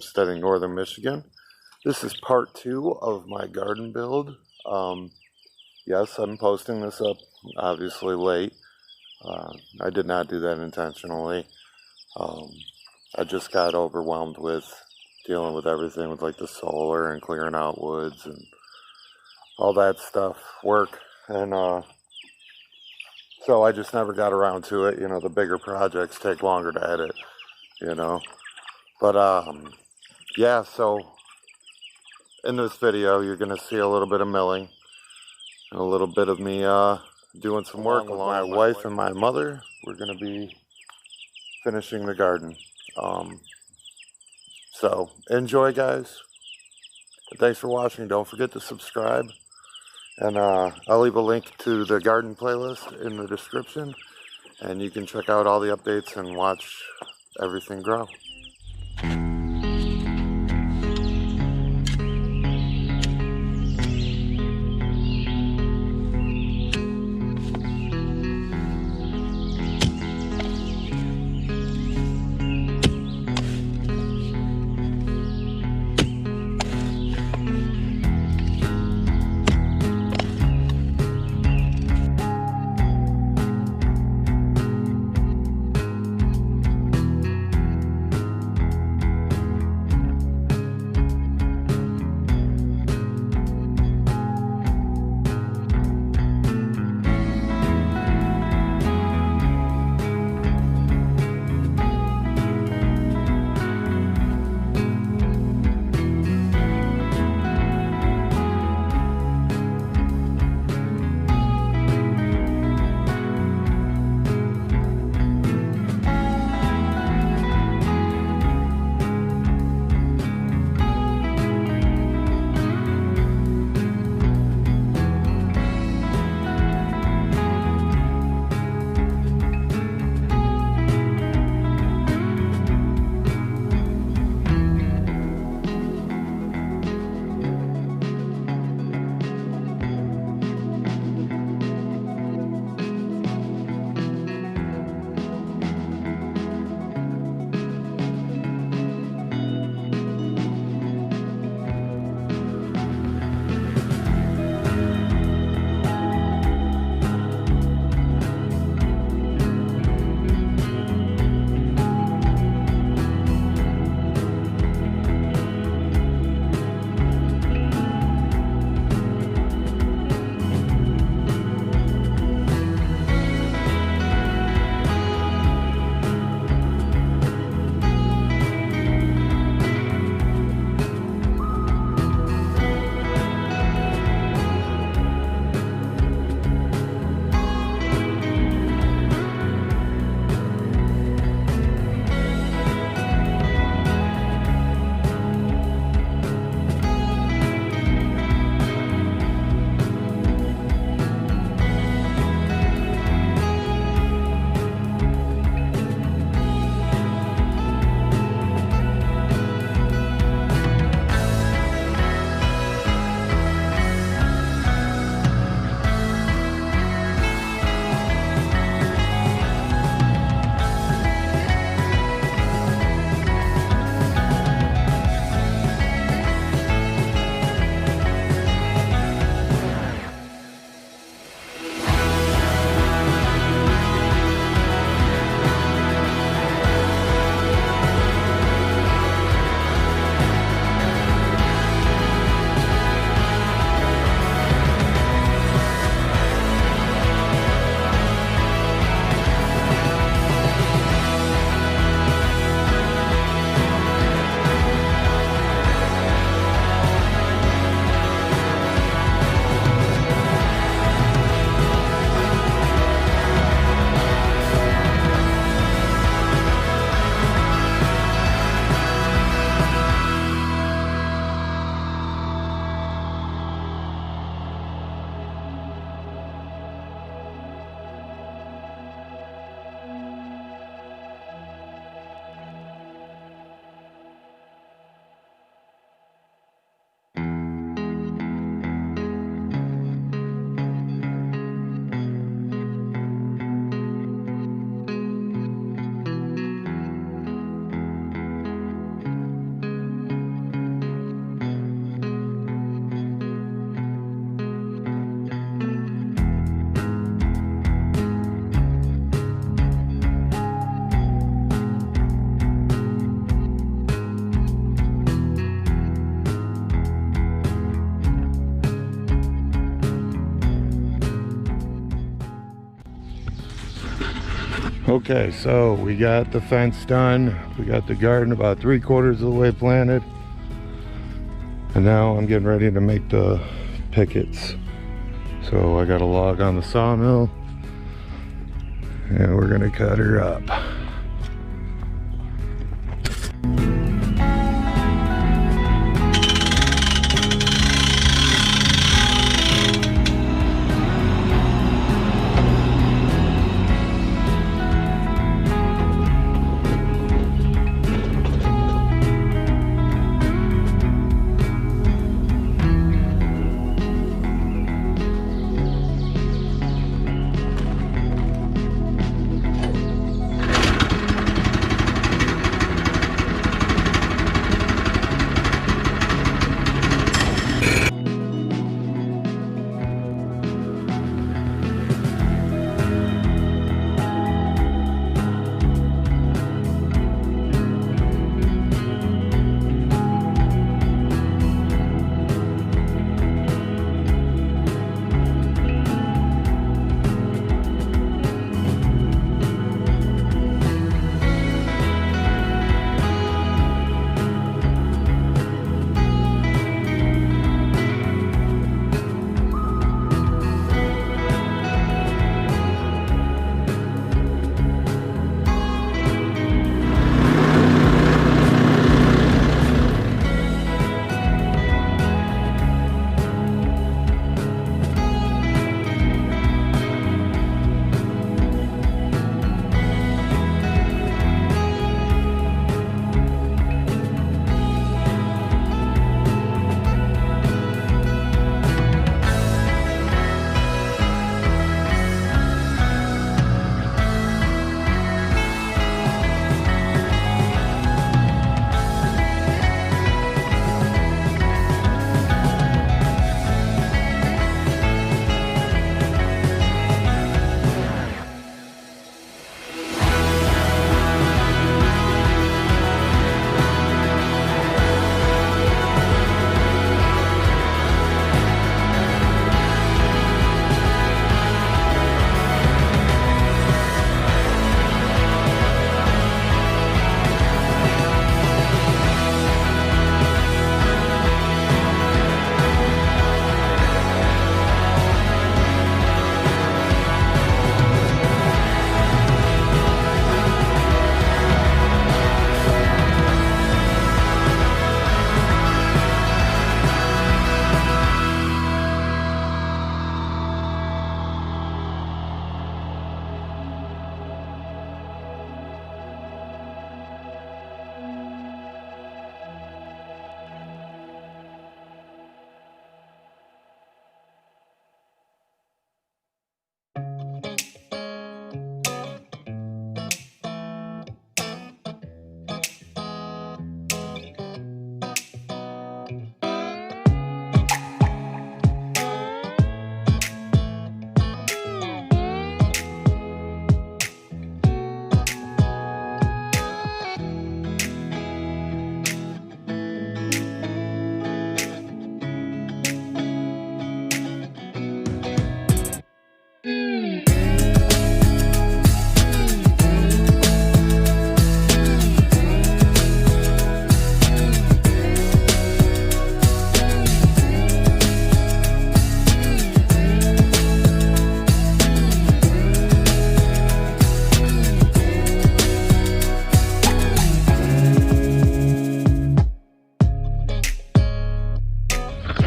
Homesteading, Northern Michigan. This is part 2 of my garden build. Yes, I'm posting this up obviously late. I did not do that intentionally. I just got overwhelmed with dealing with everything with like the solar and clearing out woods and all that stuff, work, and so I just never got around to it. You know, the bigger projects take longer to edit, you know. But yeah, so in this video you're gonna see a little bit of milling and a little bit of me doing some work along with my wife and my mother. We're gonna be finishing the garden. So enjoy, guys. Thanks for watching. Don't forget to subscribe, and I'll leave a link to the garden playlist in the description, and you can check out all the updates and watch everything grow. Okay, so we got the fence done. We got the garden about 3/4 of the way planted. And now I'm getting ready to make the pickets. So I got a log on the sawmill and we're gonna cut her up.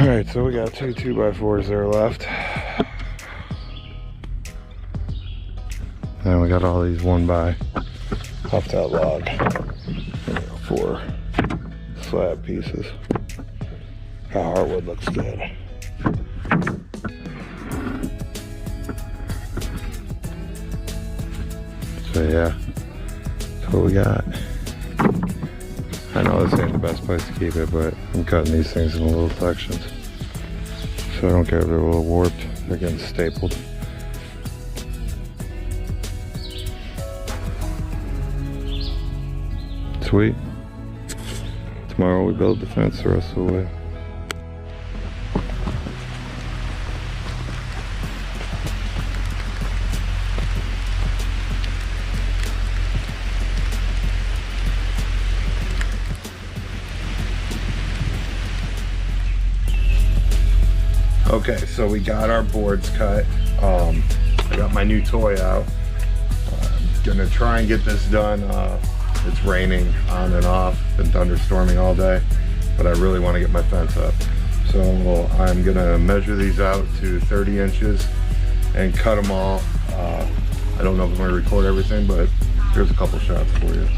Alright, so we got two 2x4s there left. And we got all these 1x off that log. 4 slab pieces. That hardwood looks good. So yeah, that's what we got. I know this ain't the best place to keep it, but I'm cutting these things in little sections so I don't get they're a little warped. They're getting stapled. Sweet. Tomorrow we build the fence the rest of the way. Okay, so we got our boards cut. I got my new toy out. I'm gonna try and get this done. It's raining on and off, been thunderstorming all day, but I really want to get my fence up. So I'm gonna measure these out to 30 inches and cut them all. I don't know if I'm gonna record everything, but here's a couple shots for you.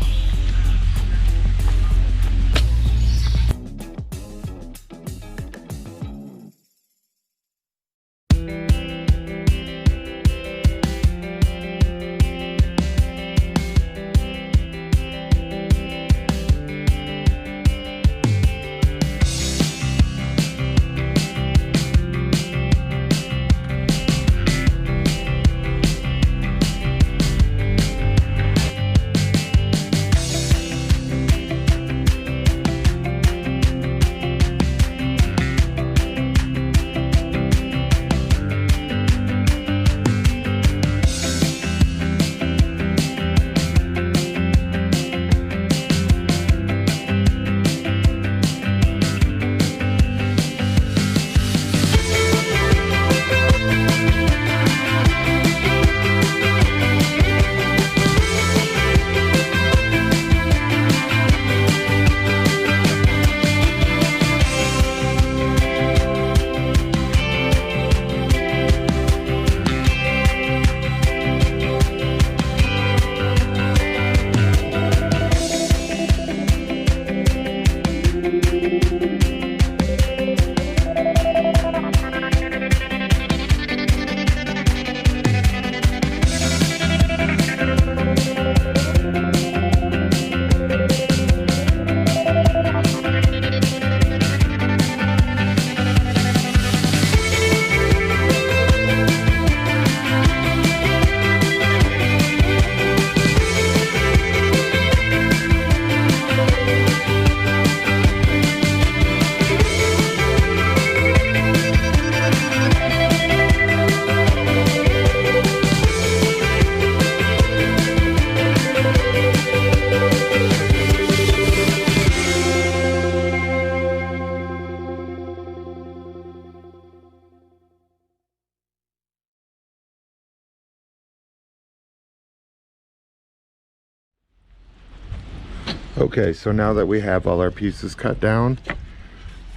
Okay, so now that we have all our pieces cut down,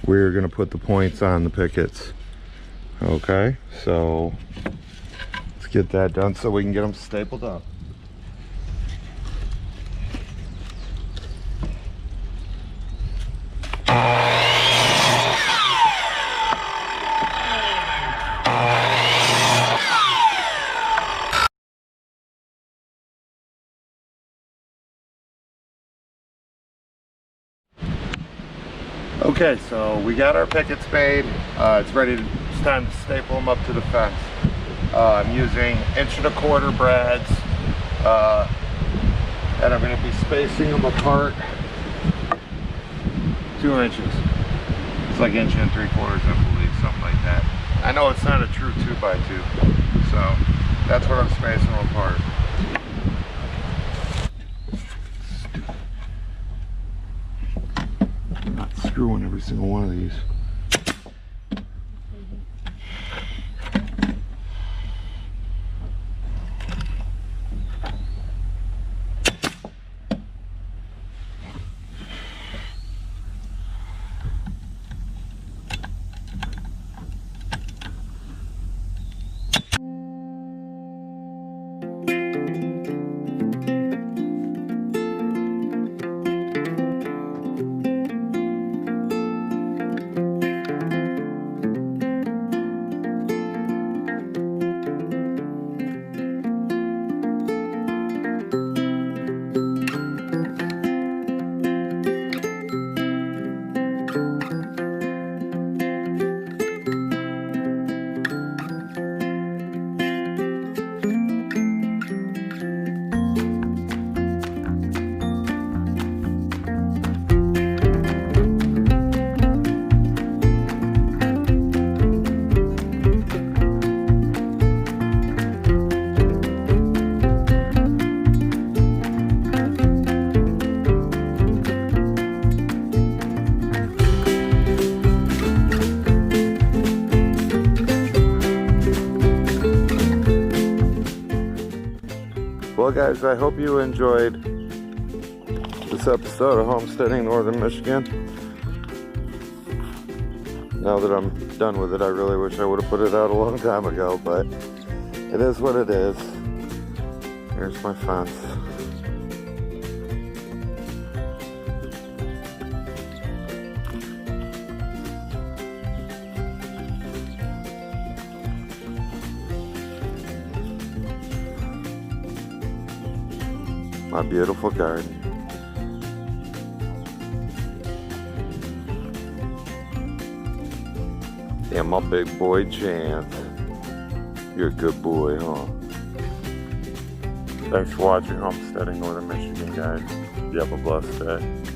we're gonna put the points on the pickets. Okay, so let's get that done so we can get them stapled up. Okay, so we got our pickets made. It's ready. It's time to staple them up to the fence. I'm using 1¼ inch brads, and I'm going to be spacing them apart 2 inches. It's like 1 3/4 inches, I believe, something like that. I know it's not a true 2x2, so that's what I'm spacing them apart. Not screwing every single one of these. Well, guys, I hope you enjoyed this episode of Homesteading Northern Michigan. Now that I'm done with it, I really wish I would have put it out a long time ago, but it is what it is. Here's my fence. My beautiful garden. And my big boy Chance. You're a good boy, huh? Thanks for watching Homesteading Northern Michigan, guys. You have a blessed day.